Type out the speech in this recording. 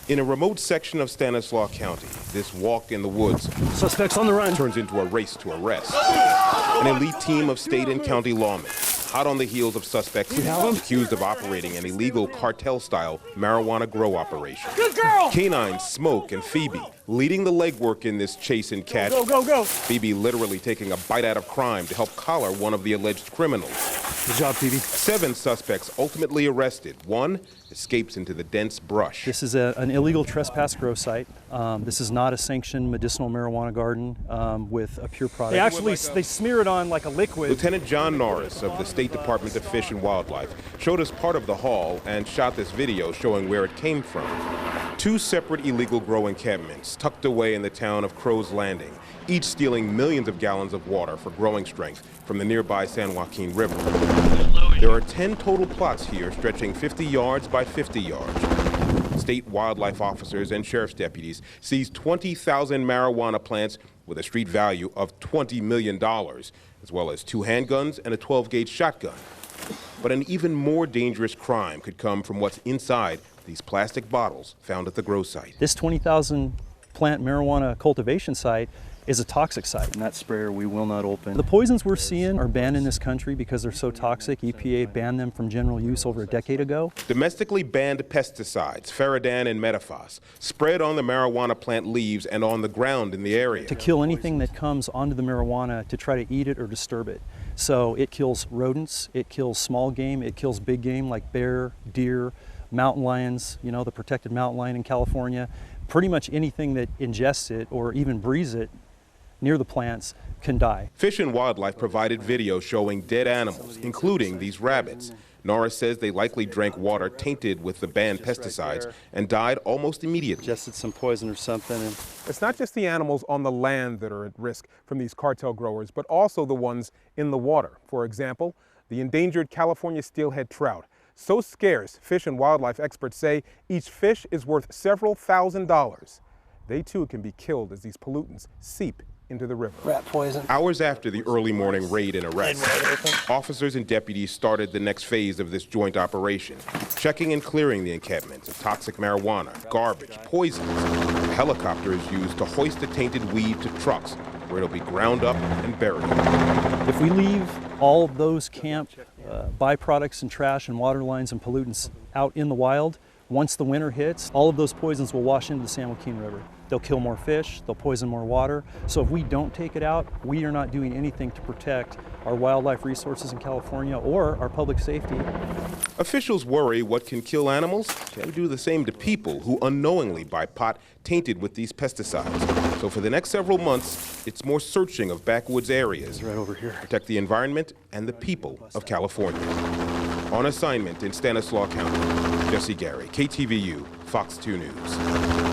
In a remote section of Stanislaus County, this walk in the woods suspects on the run turns into a race to arrest. An elite team of state and county lawmen, hot on the heels of suspects accused of operating an illegal cartel-style marijuana grow operation. Good girl! Canines Smoke and Phoebe leading the legwork in this chase and catch. Go! Phoebe literally taking a bite out of crime to help collar one of the alleged criminals. Good job, Phoebe. 7 suspects ultimately arrested. 1 escapes into the dense brush. This is an illegal trespass grow site. This is not a sanctioned medicinal marijuana garden with a pure product. They smear it on like a liquid. Lieutenant John Norris of the State Department of Fish and Wildlife showed us part of the haul and shot this video showing where it came from. 2 separate illegal grow encampments tucked away in the town of Crow's Landing, each stealing millions of gallons of water for growing strength from the nearby San Joaquin River. There are 10 total plots here stretching 50 yards by 50 yards. State wildlife officers and sheriff's deputies seized 20,000 marijuana plants with a street value of $20 million, as well as 2 handguns and a 12-gauge shotgun. But an even more dangerous crime could come from what's inside these plastic bottles found at the grow site. This 20,000 plant marijuana cultivation site is a toxic site. And that sprayer we will not open. The poisons we're seeing are banned in this country because they're so toxic. EPA banned them from general use over a decade ago. Domestically banned pesticides, Faradan and Metaphos, spread on the marijuana plant leaves and on the ground in the area. To kill anything that comes onto the marijuana to try to eat it or disturb it. So it kills rodents, it kills small game, it kills big game like bear, deer, mountain lions, you know, the protected mountain lion in California. Pretty much anything that ingests it or even breathes it near the plants can die. Fish and Wildlife provided video showing dead animals, including these rabbits. Norris says they likely drank water tainted with the banned pesticides and died almost immediately. Ingested some poison or something. It's not just the animals on the land that are at risk from these cartel growers, but also the ones in the water. For example, the endangered California steelhead trout. So scarce, Fish and Wildlife experts say each fish is worth several $1,000s. They too can be killed as these pollutants seep into the river. Rat poison. Hours after the early morning raid and arrest, officers and deputies started the next phase of this joint operation, checking and clearing the encampments of toxic marijuana, garbage, poisons. A helicopter is used to hoist the tainted weed to trucks, where it'll be ground up and buried. If we leave all of those camp byproducts and trash and water lines and pollutants out in the wild, once the winter hits, all of those poisons will wash into the San Joaquin River. They'll kill more fish, they'll poison more water. So if we don't take it out, we are not doing anything to protect our wildlife resources in California or our public safety. Officials worry what can kill animals can do the same to people who unknowingly buy pot tainted with these pesticides. So for the next several months, it's more searching of backwoods areas. Right over here. Protect the environment and the people of California. On assignment in Stanislaus County, Jesse Gary, KTVU, Fox 2 News.